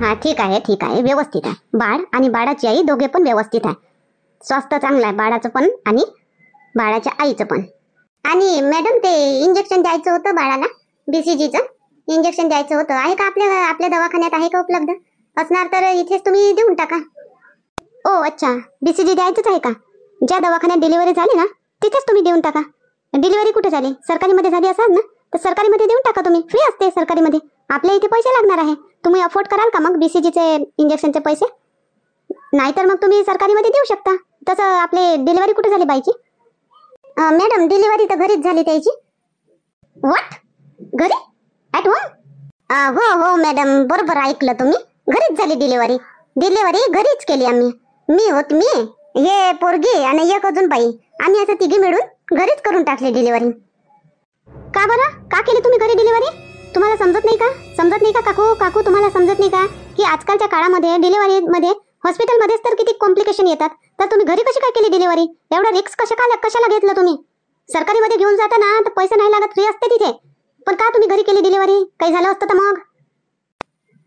हा ठीक आहे व्यवस्थित आहे. बाळ आणि बाळाची आई दोघे पण व्यवस्थित आहे. स्वास्थ्य चांगलं आहे बाळाचं पण आणि बाळाच्या आईचं पण. आणि मॅडम ते इंजेक्शन द्यायचं होतं बाळाला, बीसीजीचं इंजेक्शन द्यायचं होतं. आहे का आपल्या दवाखान्यात आहे का उपलब्ध? असणार तर इथेच तुम्ही देऊन टाका. ओ अच्छा, बीसीजी द्यायचंच आहे का? ज्या दवाखान्यात डिलिव्हरी झाली ना तिथेच तुम्ही देऊन टाका. डिलिव्हरी कुठे झाली? सरकारीमध्ये झाली असाल ना, तर सरकारीमध्ये देऊन टाका तुम्ही. फ्री असते सरकारीमध्ये. आपल्या इथे पैसे लागणार आहे. तुम्ही अफोर्ड कराल का मग बीसीजीचे इंजेक्शनचे पैसे? नाहीतर मग तुम्ही सरकारीमध्ये देऊ शकता. तसं आपले डिलिव्हरी कुठे झाली बाईची? मॅडम डिलिव्हरी तर घरीच झाली त्याची. व्हॉट? घरी? At home? हो मॅडम, बरोबर ऐकलं तुम्ही. घरीच झाली डिलिव्हरी. डिलिव्हरी घरीच केली आम्ही. मी हे पोरगी आणि एक अजून बाई, आम्ही असं तिघी मिळून घरीच करून टाकली डिलिव्हरी. का बरं? का केली तुम्ही घरी डिलिव्हरी? तुम्हाला समजत नाही का काकू तुम्हाला समजत नाही का की आजकालच्या काळामध्ये डिलिव्हरीमध्ये हॉस्पिटलमध्येच तर किती कॉम्प्लिकेशन येतात. तर तुम्ही घरी कशी काय केली डिलिव्हरी? एवढा रिस्क कशाला घेतलं तुम्ही? सरकारीमध्ये घेऊन जाता ना तर पैसे नाही लागत, फ्री असते तिथे. पण का तुम्ही घरी केली डिलिव्हरी? काही झालं असतं तर मग?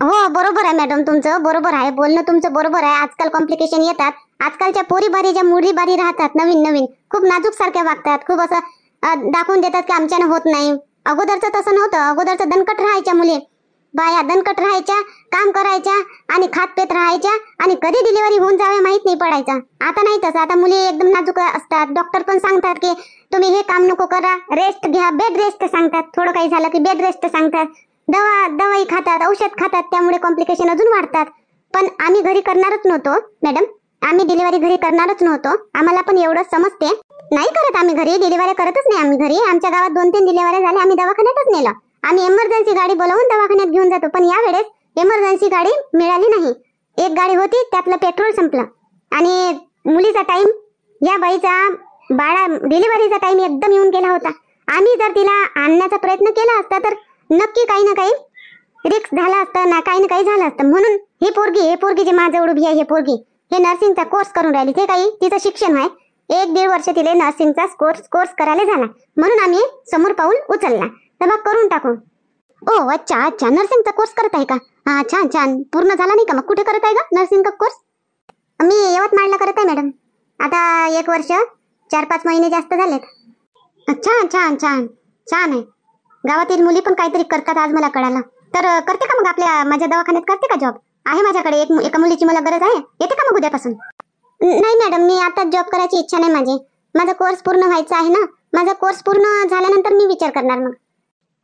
हो बरोबर आहे मॅडम, तुमचं बरोबर आहे, बोलणं तुमचं बरोबर आहे. आजकाल कॉम्प्लिकेशन येतात. आजकालच्या पोरीबारी ज्या मुलीबारी राहतात नवीन खूप नाजूक सारख्या वागतात. खूप असं दाखवून देतात की आमच्यानं होत नाही. अगोदरचं तसं नव्हतं. अगोदरचं दणकट राहायच्या मुली बाया, दणकट राहायच्या, काम करायच्या आणि खात पेत राहायच्या आणि कधी डिलिव्हरी होऊन जावे माहित नाही पडायचं. आता नाही तसं. आता मुली एकदम नाजूक असतात. डॉक्टर पण सांगतात की तुम्ही हे काम नको करा, रेस्ट घ्या, बेड रेस्ट सांगतात. थोडं काही झालं की बेड रेस्ट सांगतात. दवाई खातात, औषध खातात. त्यामुळे कॉम्प्लिकेशन अजून वाढतात. पण आम्ही घरी करणारच नव्हतो मॅडम. आम्ही डिलिव्हरी घरी करणारच नव्हतो. आम्हाला पण एवढं समजते. नाही करत आम्ही घरी डिलिव्हरी, करतच नाही आम्ही घरी. आमच्या गावात 2-3 डिलिव्हरी झाल्या, आम्ही दवाखान्यातच नेलं. आम्ही इमर्जन्सी गाडी बोलावून दवाखान्यात घेऊन जातो. पण यावेळेस इमर्जन्सी गाडी मिळाली नाही. एक गाडी होती, त्यातलं पेट्रोल संपलं आणि मुलीचा टाइम, या बाईचा बाळा डिलिव्हरीचा टाइम एकदम येऊन गेला होता. आम्ही जर तिला आणण्याचा प्रयत्न केला असता तर नक्की काही ना काही रिस्क झाला असतं ना, काही ना काही झालं असतं. म्हणून ही पोरगी जी माझ्याजवळ उभी आहे, हे नर्सिंगचा कोर्स करून राहिली. ते काही तिचं शिक्षण आहे. 1-1.5 वर्ष तिले नर्सिंगचा कोर्स करायला झाला. म्हणून आम्ही समोर पाऊल उचलला. तर मग करून टाकू. ओ अच्छा, नर्सिंगचा कोर्स करत आहे का? हा छान. पूर्ण झाला नाही का मग? कुठे करत आहे का नर्सिंगचा कोर्स? मी यवतमाळला करत आहे मॅडम. आता 1 वर्ष 4-5 महिने जास्त झालेत. छान आहे. गावातील मुली पण काहीतरी करतात आज मला कळालं. तर करते का मग माझ्या दवाखान्यात करते का जॉब? आहे माझ्याकडे एका मुलीची मला गरज आहे. येते का मग उद्यापासून? नाही मॅडम, मी आता जॉब करायची इच्छा नाही माझी. माझा कोर्स पूर्ण व्हायचा आहे ना. माझा कोर्स पूर्ण झाल्यानंतर मी विचार करणार. मग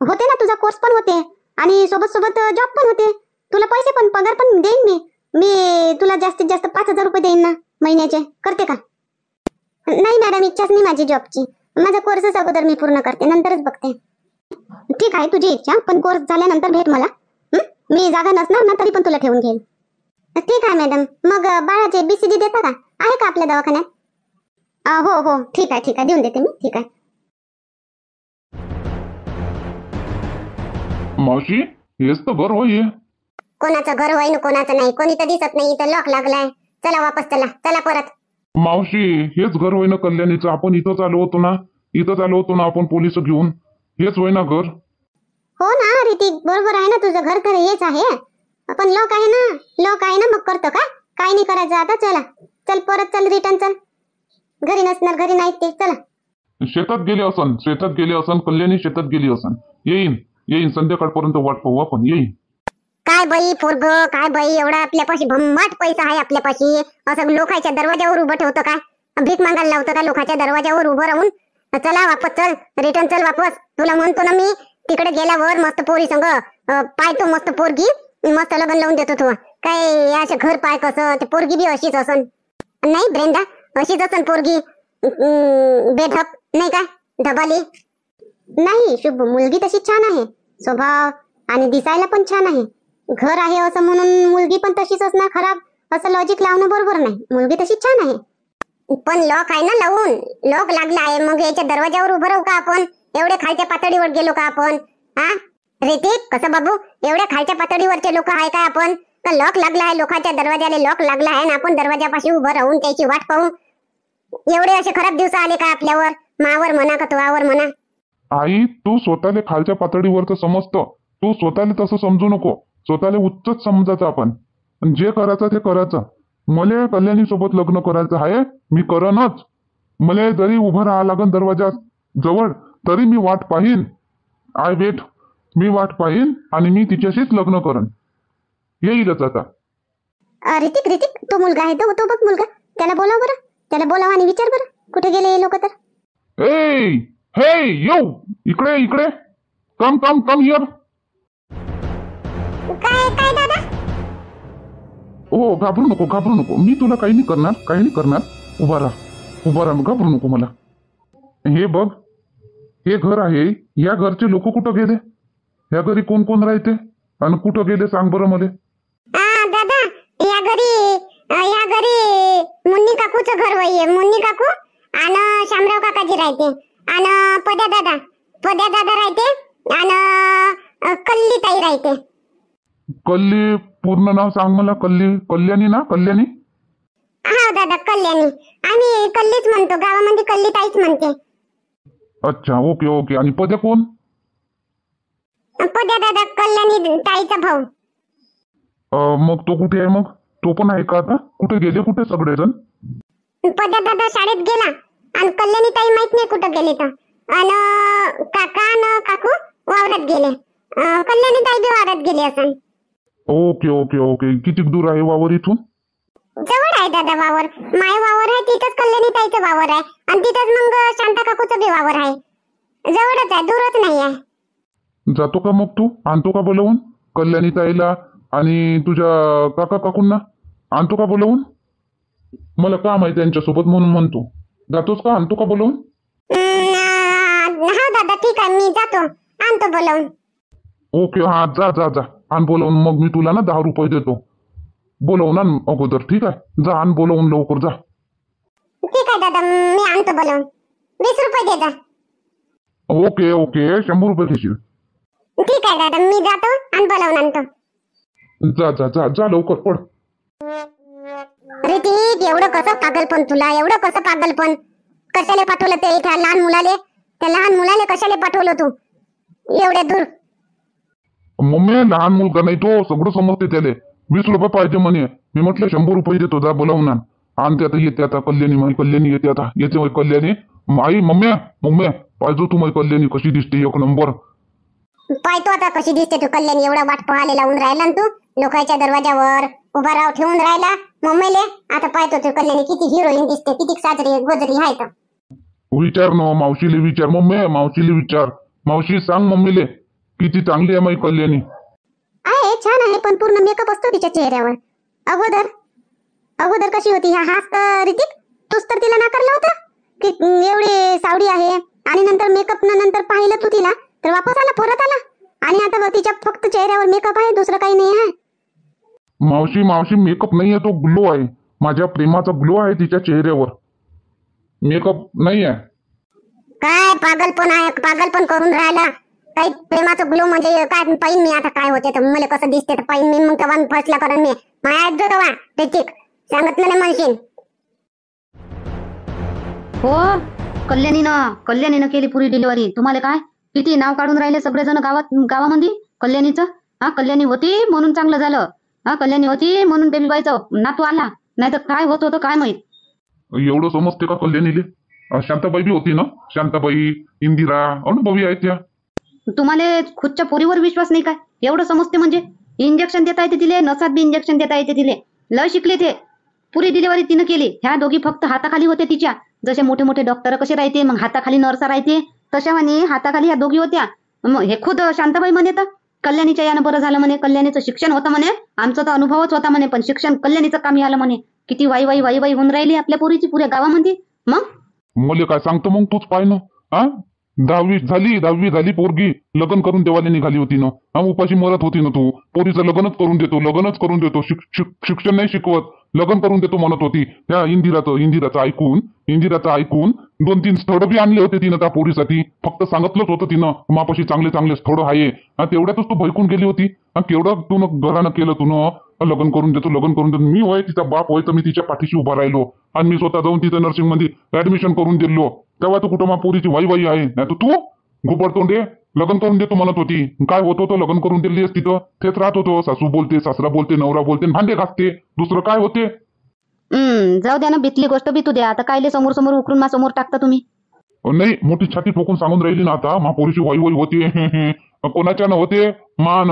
होते ना, तुझा कोर्स पण होते आणि सोबत जॉब पण होते. तुला पैसे पण, पगार पण देईन मी तुला जास्तीत जास्त 5,000 रुपये देईन ना महिन्याचे. करते का? नाही मॅडम, इच्छाच नाही माझी जॉबची. माझा कोर्सच अगोदर मी पूर्ण करते, नंतरच बघते. ठीक आहे तुझी इच्छा, पण कोर्स झाल्यानंतर भेट मला. मी जागा नसणार ना तरी पण तुला ठेवून घेईल. ठीक आहे मॅडम. मग बाळाचे बीसीजी देता का? आहे का आपल्या दवाखान्यात? हो ठीक आहे देऊन देते मी. ठीक आहे. मावशी, हेच तर घर होय. कोणाचं घर होय ना कोणाचं नाही. कोणी तर दिसत नाही. इथं लॉक लागलाय. चला वापस, चला परत. मावशी, हेच घर होय ना कल्याणीचं? आपण इथंच आलो होतो ना आपण पोलिस घेऊन. हेच होय ना घर? हो ना ऋतिक, बरोबर आहे ना तुझं घर तर हेच आहे. पण लॉक आहे ना. मग करतो का? काही नाही करायचं आता. चल परत, चल रिटर्न चल. घरी नसणार, घरी नाही ते. चला. शेतात गेले असन कल्याणी, शेतात गेली असन. येईन संध्याकाळपर्यंत वाट पाहू आपण. येईन. काय बाई पोरग, काय बाई, एवढा आपल्यापाशी भम्माट पैसा आहे आपल्यापाशी. असं लोकांच्या दरवाजावर उभं ठेवतो का? भीक मागायला लावतो का लोकांच्या दरवाजावर उभं राहून? चला वापस, चल रिटर्न चल वापस. तुला म्हणतो ना मी, तिकडे गेल्यावर मस्त पोरी संग पाहतो, मस्त पोरगी, मस्त लग्न लावून देतो तू. काय असे घर पाय कसं? ते पोरगी बी अशीच असन. नाही ब्रेंडा, अशीच असन पोरगी. बेधप नाही का, धबाली नाही. शुभ मुलगी तशी छान आहे, स्वभाव आणि दिसायला पण छान आहे. घर आहे असं म्हणून मुलगी पण तशीच असणार खराब, असं लॉजिक लावणं बरोबर नाही. मुलगी तशी छान आहे. पण लॉक आहे ना लावून, लॉक लागला आहे. मग याच्या दरवाजावर उभं राहू का आपण? एवढे खालच्या पातळीवर गेलो का आपण? हा ऋतिक, कसं बाबू, एवढ्या खालच्या पातळीवरचे लोक आहे का आपण? का लॉक लागला आहे, लोकांच्या दरवाजाला लॉक लागला आहे ना आपण दरवाजापाशी उभं राहून त्याची वाट पाहू? एवढे असे खराब दिवस आले का आपल्यावर? मावर म्हणा का तुझ्यावर म्हणा. आई, तू स्वतःला खालच्या पातळीवरचं समजतं. तू स्वतःला तसं समजू नको. स्वतःला उच्चच समजायचं आपण. आणि जे करायचं ते करायचं. मले कल्याणी सोबत लग्न करायचं आहे, मी करनच. मले जरी उभं राहा लागन दरवाजा जवळ तरी मी वाट पाहीन. I weight. मी वाट पाहीन आणि मी तिच्याशीच लग्न करन. येईलच आता. ऋतिक ऋतिक, तो मुलगा आहे तो बघ मुलगा. त्याला बोलाव बरं. त्याला बोलाव आणि विचार बरं कुठे गेले हे लोक तर. ए हे येऊ इकडे इकडे. कम कम कम हिअर. काय काय दादा? ओ घाबरू नको. मी तुला काही नाही करणार. उभा राहा घाबरू नको मला. हे बघ, हे घर आहे. या घरचे लोक कुठं गेले? या घरी कोण कोण राहते आणि कुठं गेले सांग बरं मला. दादा, या घरी मुन्नी काकूचं घर होईये. मुन्नी काकू आणि शामराव काकाजी राहते आणि पद्या दादा राहते आणि कल्ली ताई राहते. कल्ली पूर्ण नाव सांग मला. कल्याणी ना? कल्याणी? हा दादा, कल्याणी. आम्ही कल्लीच म्हणतो, गावामध्ये कल्ली ताईच म्हणते. अच्छा, ओके. आणि पद्या कोण? पद्या दादा कल्याणी ताईचा भाऊ. मग तो कुठे आहे? मग तो पण आहे का आता? कुठे गेले कुठे सगळेजण? पद्या दादा शाळेत गेला आणि कल्याणी ताई माहित नाही कुठं गेली तर. आणि काका आणि काकू वावरात गेले. कल्याणी ताई बी वावरात गेली असं. ओके. किती दूर आहे वावर इथून? जवळ आहे दादा वावर. माय वावर आहे तिथंच कल्याणी ताईचं वावर आहे आणि तिथंच मग शांता काकूचं बी वावर आहे. जवळच आहे, दूरच नाही आहे. जातो का मग तू? आणतो का बोलवून कल्याणी ताईला आणि तुझ्या काका काकूंना? आणतो का बोलवून? मला काम आहे त्यांच्यासोबत म्हणून म्हणतो. जातोस का? आणतो का बोलवून? हा दादा, ठीक आहे, मी जातो, आणतो बोलवून. ओके, हा जा आण बोलवून. मग मी तुला ना 10 रुपये देतो. बोलवून आण अगोदर. ठीक आहे, जा आण बोलवून लवकर जा. ठीक आहे दादा, मी आणतो बोलवून. 20 रुपये दे जा. ओके 100 रुपये घेशील. ठीक आहे दादा, मी जातो आणि बोलवून आणतो. जा लवकर पड. अरे ठीक, एवढं कसं पागलपण तुला? एवढं कसं पागलपण? कशाला पाठवलं ते त्या लहान मुलाले कशाला पाठवलं तू एवढ्या दूर? मम्मी, लहान मुलगा नाही तो, सगळं समजते त्याले. 20 रुपये पाहिजे म्हणे. मी म्हटलं 100 रुपये देतो, जा बोलावून आण. आणते आता, येते आता कल्याणी येते आता. येते कल्याणी. मम्मी पाहिजे तू माझी कल्याणी कशी दिसते, एक नंबर. पाहतो आता कशी दिसते तू कल्याणी. एवढा वाट पाहायला लावून राहिला ना तू लोकांच्या दरवाजावर उभा राव ठेवून राहिला मम्मीले. आता पाहतो तू कल्याणी किती हिरोईन दिसते, किती साजरी गोजरी आहे तर. विचार न मावशीले विचार. मावशीले विचार. मावशी सांग मम्मीले किती चांगली आहे माझी कल्याणी. आहे, छान आहे, पण पूर्ण मेकअप असतो तिच्या चेहऱ्यावर. अगोदर कशी होती? हा हाच तर ऋतिक, तूच तर तिला नाकारला होता की एवढी सावडी आहे. आणि नंतर मेकअप नंतर पाहिलं तू तिला तर वापस आला, परत आला. आणि आता तिच्या फक्त चेहऱ्यावर मेकअप आहे, दुसरं काही नाही आहे. मावशी मेकअप नाही आहे, तो ग्लो आहे. माझ्या प्रेमाचा ग्लो आहे तिच्या चेहऱ्यावर, मेकअप नाही आहे. काय पागलपण करून राहिला? काही प्रेमाचं ग्लो म्हणजे काय? पाहिन मी आता काय होते तर, मला कसं दिसते तर पाहिन मी. मग तेव्हा फसला करण मी. माझ्या ऐक जो तेव्हा ऋतिक सांगत मला म्हणशील. हो, कल्याणीनं केली पुरी डिलिव्हरी. तुम्हाला काय किती नाव काढून राहिले सगळेजण गावामध्ये कल्याणीचं. हा, कल्याणी होती म्हणून चांगलं झालं. हा, कल्याणी होती म्हणून बेबीबाईचं नातू आला, नाही तर काय होत होतं काय माहित. एवढं समजते का कल्याणीले? शांताबाई बी होती ना, शांताबाई, इंदिरा, अनुभवी आहेत त्या. तुम्हाला खुदच्या पोरीवर विश्वास नाही काय? एवढं समजते म्हणजे? इंजेक्शन देता येते तिले, नसात बी इंजेक्शन देता येते तिले. लय शिकले ते. पुरी डिलिव्हरी तिनं केली. ह्या दोघी फक्त हाताखाली होत्या तिच्या. जसे मोठे मोठे डॉक्टर कसे राहते, मग हाताखाली नर्सा राहते, तशा म्हणे हाताखाली ह्या दोघी होत्या. मग हे खुद शांताबाई म्हणे तर कल्याणीच्या यानं बरं झालं म्हणे. कल्याणीचं शिक्षण होतं म्हणे, आमचं तर अनुभवच होता म्हणे, पण शिक्षण कल्याणीचं कामी आलं म्हणे. किती वाई होऊन राहिली आपल्या पोरीची पुऱ्या गावामध्ये. मग मुले काय सांगतो मग तूच पाय ना. हा, 10वी झाली पोरगी, लग्न करून देवाला निघाली होती ना. हा, उपाशी मरत होती ना तू. पोरीचं लग्नच करून देतो. शिक्षण नाही शिकवत, लग्न करून देतो म्हणत होती. त्या इंदिराचं ऐकून 2-3 स्थळ बी आणले होते तिनं त्या पोरीसाठी. फक्त सांगितलंच होतं तिनं मापाशी चांगले स्थळ आहे. तेवढ्यातच तू भयकून गेली होती. केवढं तू घरानं केलं तू न. लग्न करून देतो. मी होय तिचा बाप होय तर मी तिच्या पाठीशी उभा राहिलो आणि मी स्वतः जाऊन तिथं नर्सिंग मध्ये ऍडमिशन करून दिलो. तेव्हा तू कुठं मा पोरीची वाई आहे, नाही तर तू घुबड तोंडे लग्न करून देतो म्हणत होती. काय होत होतं लग्न करून दिली असती तर तेच राहत होतो. सासू बोलते, सासरा बोलते, नवरा बोलते, आणि भांडे घासते. दुसरं काय होते? जाऊ द्या ना, बितली गोष्ट बितू द्या. आता कायले समोर समोर उकरून समोर टाकता तुम्ही? नाही, मोठी छाती ठोकून सांगून राहिली ना आता. महापोरीची वाई वाई होते. कोणाच्या न होते मान.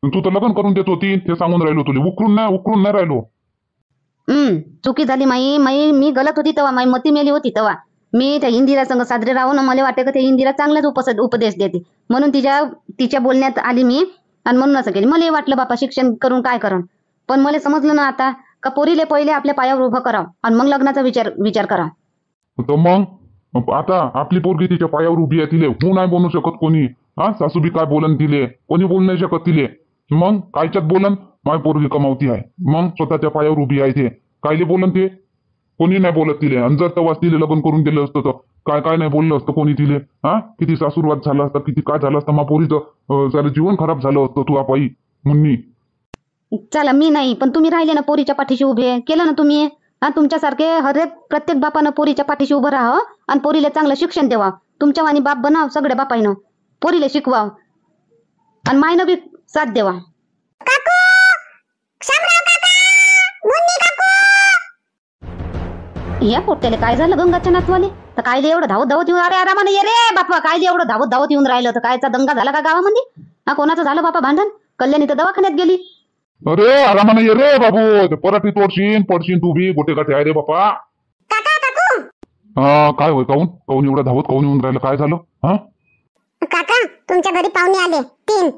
तू तर लग्न करून देत होती ते सांगून राहिलो तुला. उकरून नाही राहिलो. चुकी झाली माई माई मी गलत होती तेव्हा. माई मती मेली होती तेव्हा. मी त्या इंदिरा संग साजरे राहून मला वाटतं का त्या इंदिरा चांगलाच उपदेश देते म्हणून तिच्या बोलण्यात आली मी, आणि म्हणून असं केली. मला वाटलं बापा शिक्षण करून काय करण, पण मला समजलं ना आता का पोरीले पहिले आपल्या पायावर उभं करावं आणि मग लग्नाचा विचार करा. तर मग आता आपली पोरगी तिच्या पायावर उभी आहे. तिले हो नाही बोलू शकत कोणी. सासूबी काय बोलन तिले? कोणी बोलू नाही शकत तिले. मग कायच्यात बोलन? माय पोरगी कमावती आहे, मग स्वतःच्या पायावर उभी आहे. ते कायले बोलन ते? कोणी नाही बोलत तिले. आणि जर तेव्हा तिले लग्न करून दिलं असतं तर काय नाही बोललं असतं कोणी तिले. किती सासूरवाद झाला असता, किती काय झालं असतं. मा पोरीचं सारं जीवन खराब झालं असतं तू आपाई मुन्नी. चला मी नाही, पण तुम्ही राहिले ना पोरीच्या पाठीशी उभे केलं ना तुम्ही. तुमच्यासारखे प्रत्येक बापानं पोरीच्या पाठीशी उभं राहावं आणि पोरीला चांगलं शिक्षण द्यावा. तुमच्या वाणी बाप बनाव सगळ्या बापाईनं. पोरीला शिकवाव आणि मायनं बी साथ द्यावा. या पोट्याले काय झालं गंगाच्या नातवाले? तर कायले एवढं धावत धावत येऊन? अरे आरामाने ये रे बापा. कायले एवढं धावत धावत येऊन राहिलं? तर कायचा दंगा झाला का गावामध्ये? कोणाचं झालं बापा भांडण? कल्याणी तर दवाखान्यात गेली. अरे आरामाने ये रे बाबू. पराठी पडशीन तू बी. गोटे गाठे आहे रे बापा. काय होय? काऊन एवढं धावत काऊन येऊन राहिलं? काय झालं? काका तुमच्या घरी पाहुणे आले 3.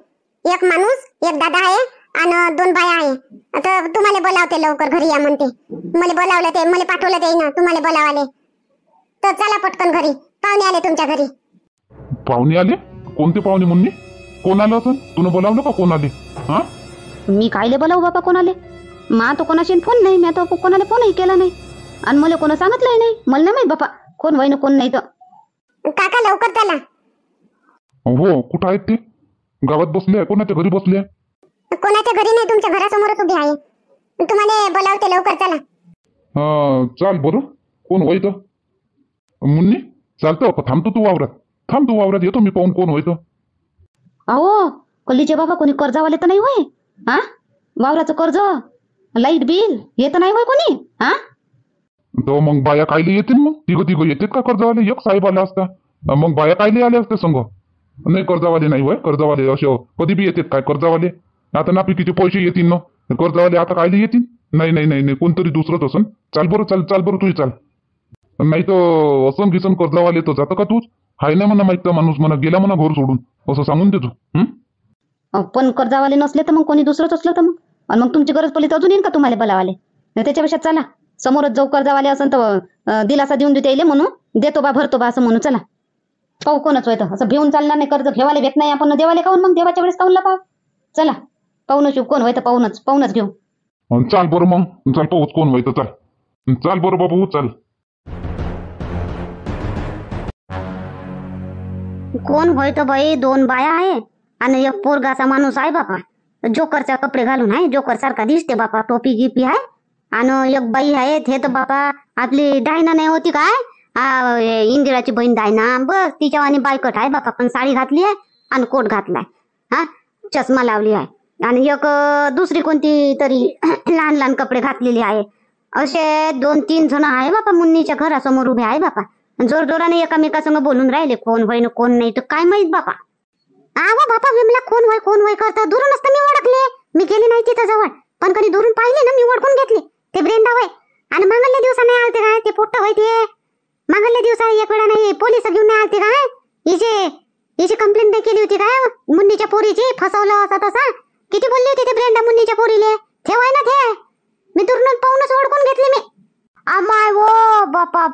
एक माणूस, एक दादा आहे आणि 2 बाया आहे. आता तुम्हाला बोलावते लवकर घरी या म्हणते. मला बोलावलं ते, मला पाठवलं ते ना तुम्हाला बोलावले. तर चला पटकन घरी. पाहुणे आले तुमच्या घरी. पाहुणे आले? कोणते पाहुणे मुन्नी? कोण आलं असं? तुला बोलावलं का? कोण आले? मी कायले बोलावू बाबा कोणाले? मा तो कोणाशी फोन नाही. मी आता कोणाला फोनही केला नाही आणि मला कोण सांगितलंही नाही. मला नाही माहित बापा कोण होईन कोण नाही. तर काका लवकर चला. हो, कुठं आहेत ते? गावात बसले? कोणाच्या घरी बसले? कोणाच्या घरी नाही, तुमच्या घरासमोरच उभी आहे. तुम्हाला बोलावते लवकर चला. चाल बरं. कोण होय? मुन्नी चालतं. थांबतो तू वावरात. येतो मी पाहून कोण होय. अहो कल्लीचे बाबा कोणी कर्जावाले तर नाही होय? वावराचं कर्ज, लाईट बिल हे तर नाही होय कोणी? तर मग बाया कायले येतील? मग तिघ येतात का कर्जवाले? एक साहेब आला असता मग बाया कायले आले असते संग? नाही कर्जवाले नाही होय. कर्जवाले असे कधी बी येतात काय कर्जवाले? आता नापिकीचे पैसे येतील ना कर्जवाले. आता कायले येतील? नाही कोणतरी दुसरंच असन. चाल बरं तू चाल. नाही तर असं घिसन कर्जवाले तर जातं का तूच? हाय नाही म्हणा माहित माणूस म्हणा गेला म्हणा घर सोडून असं सांगून देतो. पण कर्जावाले नसले तर मग कोणी दुसरंच असलं तर मग? आणि मग तुमची गरज पडली तर अजून येईन का तुम्हाला बोलावाले? त्याच्यापेक्षा चला समोरच जाऊ. कर्जावाले असन तर दिलासा देऊन देते म्हणून देतो बा भरतो बा असं म्हणू. चला पाहू कोणच होय. असं भिवून चालणार नाही. कर्ज घेवाले भेट नाही आपण देवाले काऊन? मग देवाच्या वेळेस काऊनला पाहू. चला पाहून शिव कोण होय तर पाहूनच घेऊ. चाल बरं मग. चाल पाहूच कोण होय तर. चाल बरं बाबू चाल. कोण होय तर बाई? 2 बाया आहे आणि एक पोरगाचा माणूस आहे बापा. जोकरचा कपडे घालून आहे. जोकर सारखा दिसते बापा. टोपी गिपी आहे. आणि एक बाई आहे. हे तर बापा आपली डायना नाही होती काय? इंदिराची बहीण डायना. बस तिच्या आणि बायकट आहे बापा. पण साडी घातली आहे आणि कोट घातलाय. चष्मा लावली आहे. आणि एक दुसरी कोणती तरी लहान कपडे घातलेली आहे. असे 2-3 जण आहे बापा. मुन्नीच्या घरासमोर उभे आहे बापा. जोरजोराने एकामेकासंग बोलून राहिले. कोण होय ना कोण नाही तर काय माहित बापा. बापा विमला कोण होय करता. दुरून असतं मी ओळखले. मी गेली नाही तिथं जवळ, पण कधी दुरून पाहिले ना मी ओळखून घेतली. ते ब्रेंडा होय. आणि मागल्या दिवसा नाही आलते काय ते पोट्ट होय? ते मागल्या दिवसा एक वेळा नाही पोलिस घेऊन नाही आलते काय? हिची कंप्लेंट नाही केली होती काय मुन्नीच्या पोरीची? फसवलं असं तसा. किती बोलली होती ते ब्रेंडा मुन्नीच्या पोरीले. ठेवाय ना ते. मी दुरून पाहूनच ओळखून घेतली मी. अमाय वो बापा.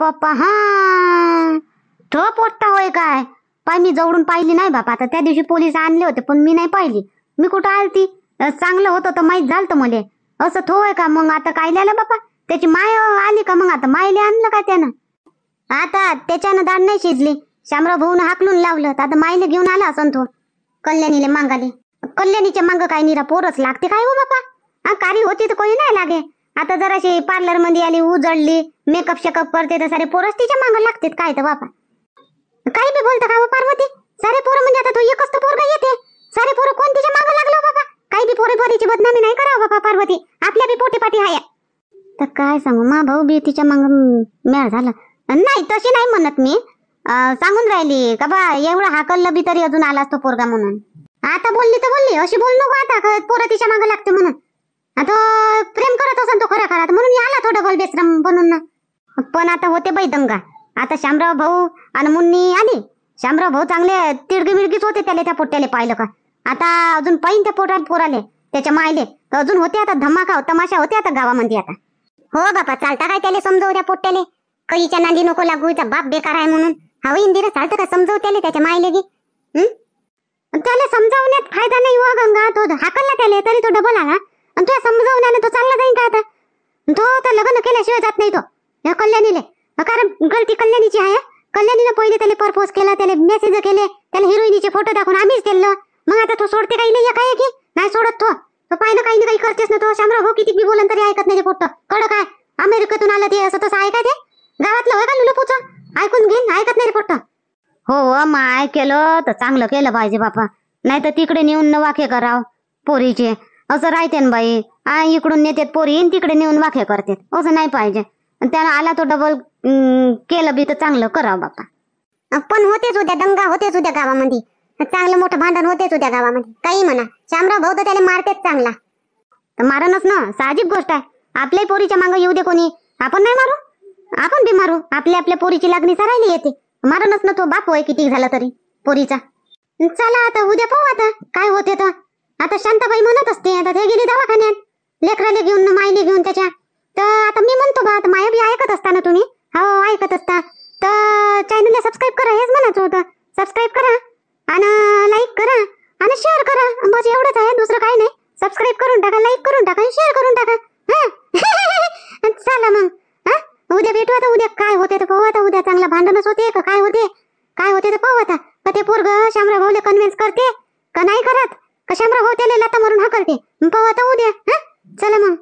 तो पोट्टा होय काय? पाय मी जवळून पाहिली नाही बापा. आता त्या दिवशी पोलीस आणले होते पण मी नाही पाहिली. मी कुठं आलती? चांगलं होतं तर माहित झालं तर मले. असं तो होय का? मग आता काय लिहिलं बापा? त्याची माय आली का? मग आता मायले आणलं का त्यानं? आता त्याच्यानं दाढ नाही शिजली. शामराव भाऊन हाकलून लावलं तर आता मायले घेऊन आला असं तो कल्याणीले मागाले. कल्याणीच्या मांग काय निरा पोरच लागते काय हो बापा? कारी होती तर कोणी नाही लागे. आता जराशी पार्लर मध्ये आली उजळली मेकअप शेकअप करते तर सारे पोरच तिच्या मांग लागतात काय तर बापा. काही बी बोलता का हो पार्वती? सारे पोरं म्हणजे आता तो एकच तर पोरगा येते, सारे पोरं कोण तिच्या मागं लागलो बाबा. काही बी पोरे पोरीची बदनामी नाही करावं बाबा पार्वती, आपल्या बी पोटी पाठी आहे. तर काय सांगू, मा भाऊ बी तिच्या माग मेळ झाला. नाही तशी नाही म्हणत मी, सांगून राहिली का बा एवढं हाकललं बी तरी अजून आलाच तो पोरगा म्हणून. आता बोलली तर बोलली, अशी बोल नको आता पोरं तिच्या मागं लागते म्हणून. आता प्रेम करत असेल तो खऱ्या खरात म्हणून आला तो डबल बेसरम बनून ना. पण आता होते बाई दंगा. आता शामराव भाऊ आणि मुन्नी आली. शामराव भाऊ चांगले तिडगी मिडगीच होते, त्याला त्या पोट्याले पाहिलं का. आता अजून पाहिन त्या पोटात पोराले त्याच्या मायले अजून होते. आता धमाका तमाशा होते आता गावामध्ये. आता हो बापा चालता काय त्याला समजवू त्या पोट्याले, कईच्या नांदी नको लागूचा बाप बेकार आहे म्हणून. हा इंदिरा चालतं का समजवू त्याले त्याच्या मायले गी. त्याला समजावण्यात फायदा नाही हो गंगा. तो हाकलला त्याला तरी तो डबल आला, आणि तो समजावण्याने तो चालला जाईन का आता. तो तर लग्न केल्याशिवाय जात नाही तो या कल्याणीले, कारण गलती कल्याणीची आहे. कल्याणीने पहिले त्याला परपोज केला, त्याला मेसेज केले, त्याला हिरोईनीचे फोटो दाखवून आम्हीच दिलं. मग आता तो सोडते काही नाही काय की नाही सोडत. तो पाहिलं काही ना काही करतेस ना तो. शामराव भाऊ किती बी बोलन तरी ऐकत नाही ते पोट्ट. कडक आहे, अमेरिकेतून आलं ते असं तसं ऐकाय ते. गावातलं होय का लुलूपूच ऐकून घेईन, ऐकत नाही रे पोट्ट. हो माय केलं तर चांगलं केलं पाहिजे बापा, नाही तर तिकडे नेऊन वाखे कराव पोरीचे. असं राहते ना बाई, इकडून नेतात पोरी तिकडे नेऊन वाखे करतात, असं नाही पाहिजे. त्यानं आला तो डबल केलं बी तर चांगलं करावं बापा. पण होतेच उद्या दंगा, होतेच उद्या गावामध्ये, चांगलं मोठं भांडण होतेच उद्या गावामध्ये. काही म्हणा, शामराव भाऊ तर त्याला मारतेच चांगला. तर मारणच ना, साहजिक गोष्ट आहे. आपल्याही पोरीच्या मागं येऊ दे कोणी, आपण नाही मारू, आपण बी मारू. आपल्या पोरीची लागणी सरायला येते, मारणच ना. तो बाप होय किती झाला तरी पोरीचा. चला आता उद्या पाहू आता काय होते. तर आता शांताबाई म्हणत असते, आता ते गेली दवाखान्यात लेकराले घेऊन मायले घेऊन त्याच्या. तर आता मी म्हणतो बा, माया बी ऐकत असता ना तुम्ही. हो ऐकत असता तर चॅनलला सबस्क्राईब करा, हेच म्हणायचं होतं. सबस्क्राईब करा आणि लाईक करा आणि शेअर करा, बस एवढंच आहे, दुसरं काही नाही. सबस्क्राईब करून टाका, लाईक करून टाका, शेअर करून टाका. चला मग उद्या भेटू. आता उद्या काय होते तर पाहू. आता उद्या चांगला भांडणच होते का काय होते, काय होते तर पाहू. आता का ते पोरग शामराव भाऊला कन्व्हिन्स करते का नाही करत, का शामराव भाऊ त्याला लाता मारून हाकलते, पाहू आता उद्या. चला मग.